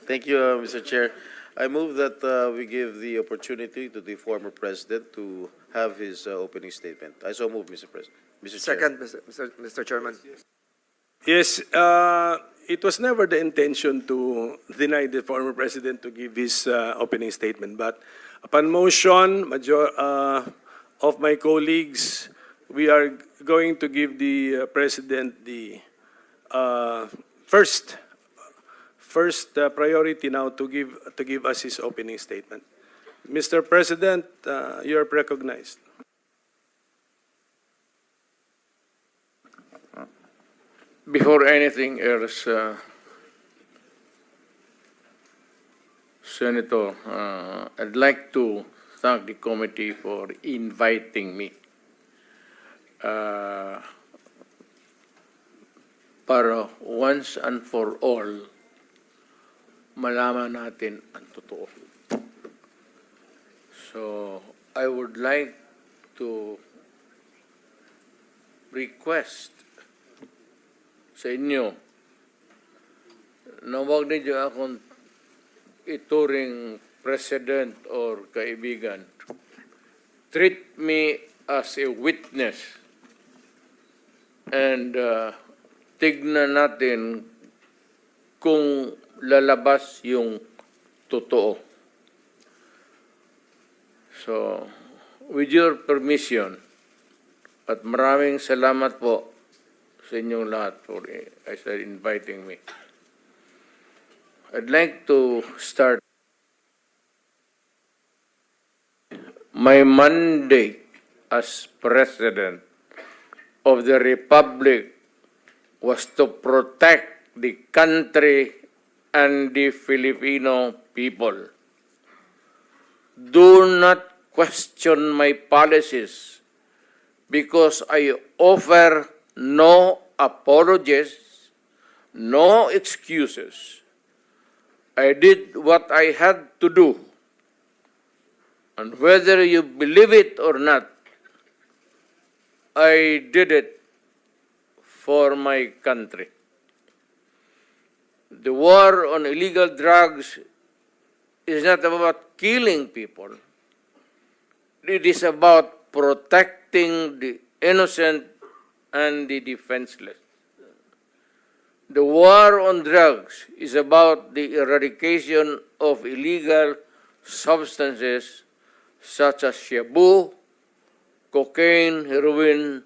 Thank you, Mr. Chair. I move that we give the opportunity to the former president to have his opening statement. I so move, Mr. President. Mr. Chair. Second, Mr. Chairman. Yes, it was never the intention to deny the former president to give his opening statement. But upon motion of my colleagues, we are going to give the president the first priority now to give us his opening statement. Mr. President, you are recognized. Before anything else, Senator, I'd like to thank the committee for inviting me para once and for all malaman natin ang totoo. So, I would like to request sa inyo na huwag ninyo akong ituring president or kaibigan. Treat me as a witness and tignan natin kung lalabas yung totoo. So, with your permission, at maraming salamat po sa inyong lahat for inviting me. I'd like to start. My mandate as President of the Republic was to protect the country and the Filipino people. Do not question my policies because I offer no apologies, no excuses. I did what I had to do. And whether you believe it or not, I did it for my country. The war on illegal drugs is not about killing people. It is about protecting the innocent and the defenseless. The war on drugs is about the eradication of illegal substances such as shabu, cocaine, heroin,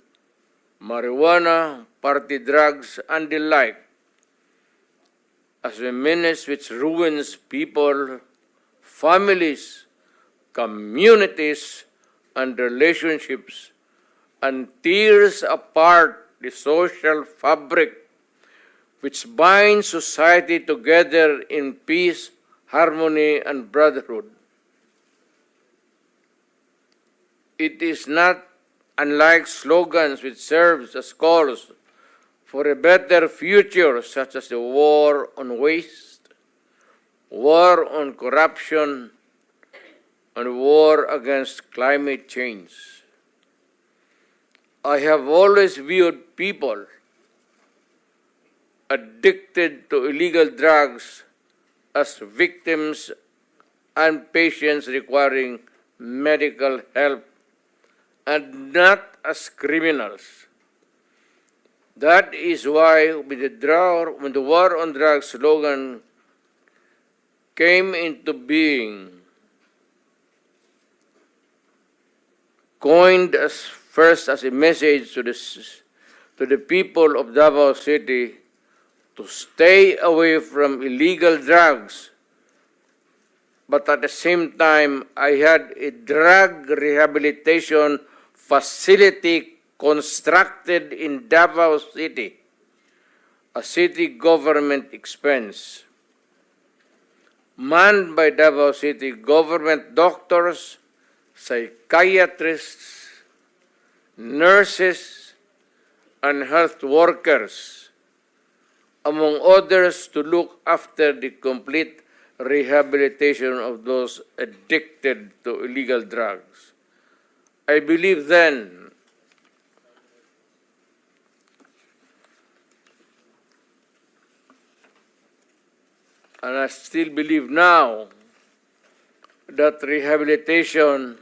marijuana, party drugs, and the like, as a menace which ruins people, families, communities, and relationships, and tears apart the social fabric which binds society together in peace, harmony, and brotherhood. It is not unlike slogans which serves as calls for a better future, such as the war on waste, war on corruption, and war against climate change. I have always viewed people addicted to illegal drugs as victims and patients requiring medical help and not as criminals. That is why when the war on drugs slogan came into being, coined first as a message to the people of Davao City to stay away from illegal drugs, but at the same time, I had a drug rehabilitation facility constructed in Davao City, a city government expense, manned by Davao City government doctors, psychiatrists, nurses, and health workers, among others, to look after the complete rehabilitation of those addicted to illegal drugs. I believe then and I still believe now that rehabilitation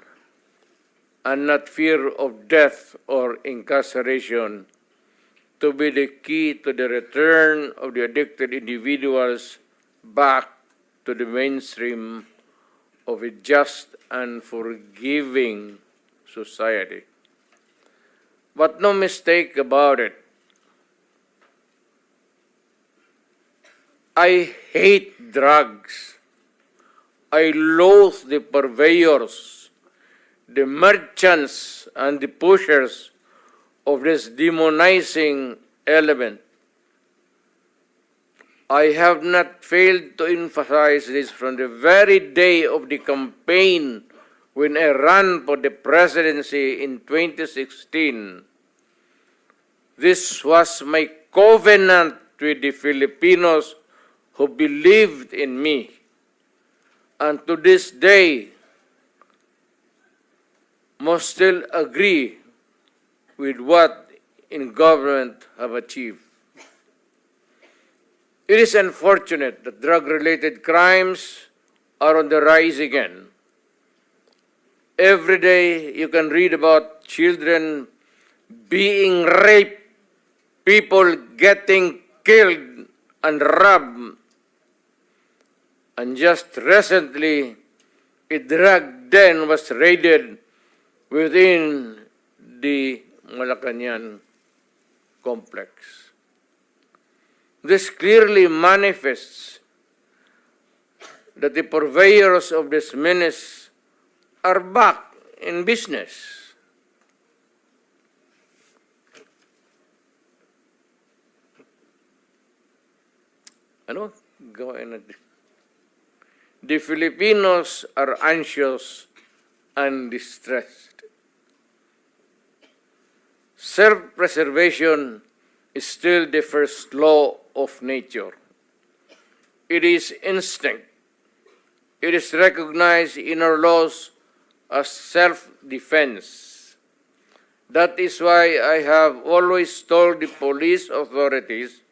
and not fear of death or incarceration to be the key to the return of the addicted individuals back to the mainstream of a just and forgiving society. But no mistake about it, I hate drugs. I loathe the purveyors, the merchants, and the pushers of this demonizing element. I have not failed to emphasize this from the very day of the campaign when I ran for the presidency in 2016. This was my covenant with the Filipinos who believed in me. And to this day, must still agree with what in government have achieved. It is unfortunate that drug-related crimes are on the rise again. Every day you can read about children being raped, people getting killed and robbed. And just recently, a drug den was raided within the Malacanang complex. This clearly manifests that the purveyors of this menace are back in business. Ano? Gawain natin. The Filipinos are anxious and distressed. Self-preservation is still the first law of nature. It is instinct. It is recognized in our laws as self-defense. That is why I have always told the police authorities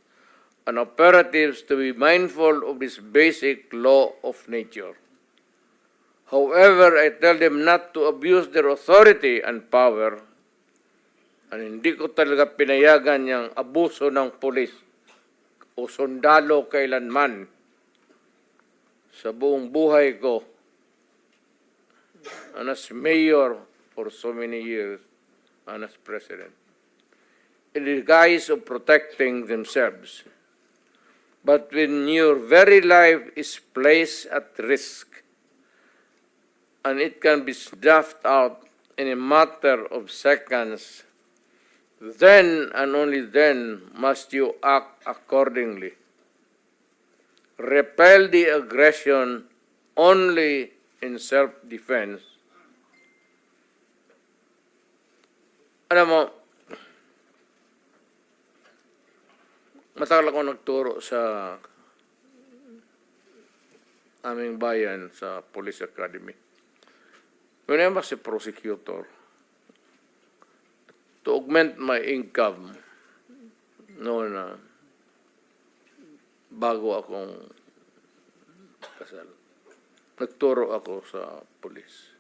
and operatives to be mindful of this basic law of nature. However, I tell them not to abuse their authority and power, and hindi ko talaga pinayagan yung abuso ng pulis o sundalo kailanman sa buong buhay ko and as mayor for so many years and as president. In the guise of protecting themselves. But when your very life is placed at risk, and it can be snuffed out in a matter of seconds, then and only then must you act accordingly. Repel the aggression only in self-defense. Alam mo, matagal ako nagturo sa aming bayan sa Police Academy. When I was a prosecutor, to augment my income, noon na bago akong kasal, nagturo ako sa police.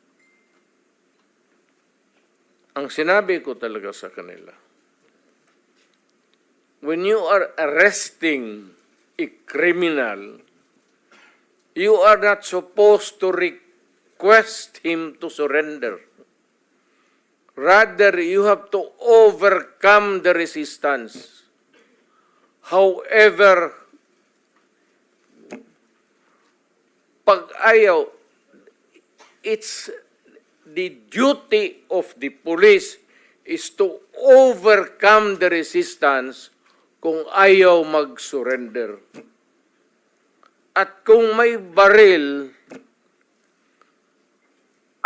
Ang sinabi ko talaga sa kanila, when you are arresting a criminal, you are not supposed to request him to surrender. Rather, you have to overcome the resistance. However, pag ayaw, it's the duty of the police is to overcome the resistance kung ayaw mag-surrender. At kung may baril,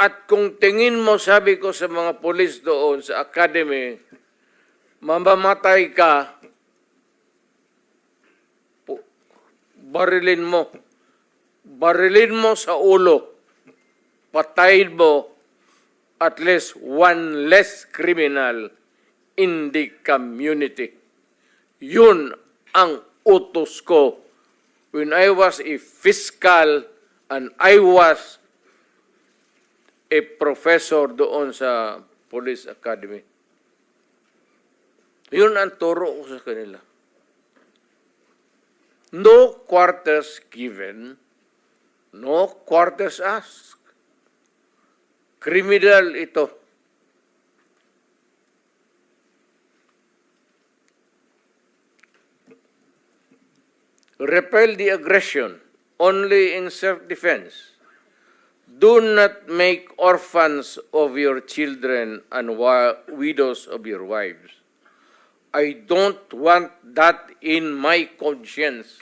at kung tingin mo, sabi ko sa mga pulis doon sa academy, mamamatay ka, barilin mo. Barilin mo sa ulo. Patayin mo at least one less criminal in the community. Yun ang utos ko when I was a fiscal and I was a professor doon sa Police Academy. Yun ang turo ko sa kanila. No quarters given, no quarters asked. Criminal ito. Repel the aggression only in self-defense. Do not make orphans of your children and widows of your wives. I don't want that in my conscience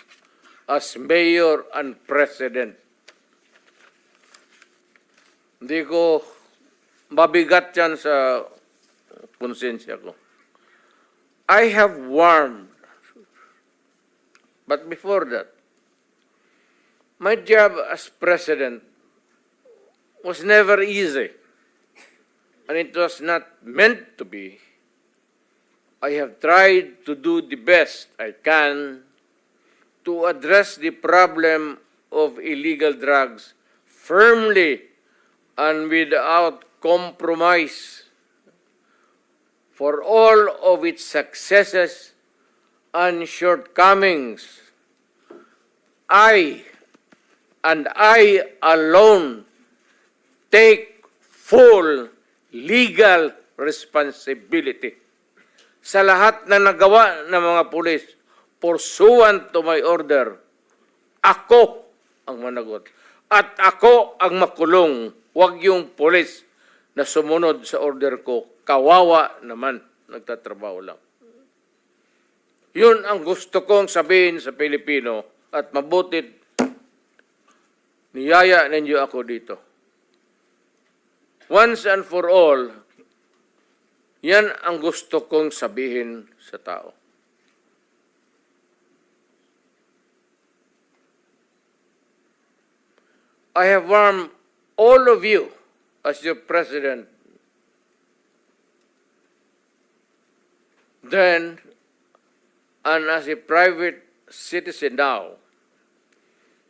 as mayor and president. Hindi ko mabigat yan sa konsensya ko. I have warned. But before that, my job as president was never easy. And it was not meant to be. I have tried to do the best I can to address the problem of illegal drugs firmly and without compromise. For all of its successes and shortcomings, I alone take full legal responsibility sa lahat na nagawa ng mga pulis pursuant to my order. Ako ang managot. At ako ang makulong. Huwag yung pulis na sumunod sa order ko. Kawawa naman. Nagtatrabaho lang. Yun ang gusto kong sabihin sa Pilipino at mabutit niyaya ninyo ako dito. Once and for all, yan ang gusto kong sabihin sa tao. I have warned all of you as your president then and as a private citizen now.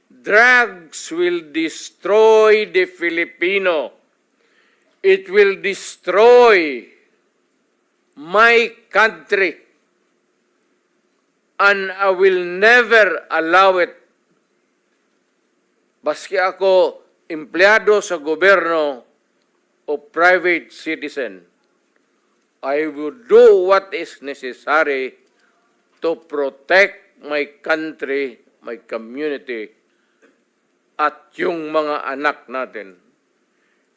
Drugs will destroy the Filipino. It will destroy my country. And I will never allow it. Baski ako empleyado sa gobyerno o private citizen, I will do what is necessary to protect my country, my community, at yung mga anak natin.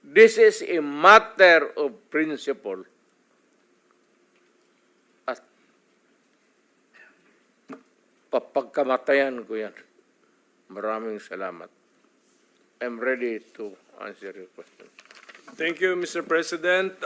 This is a matter of principle. At papagkamatayan ko yan. Maraming salamat. I'm ready to answer your question. Thank you, Mr. President.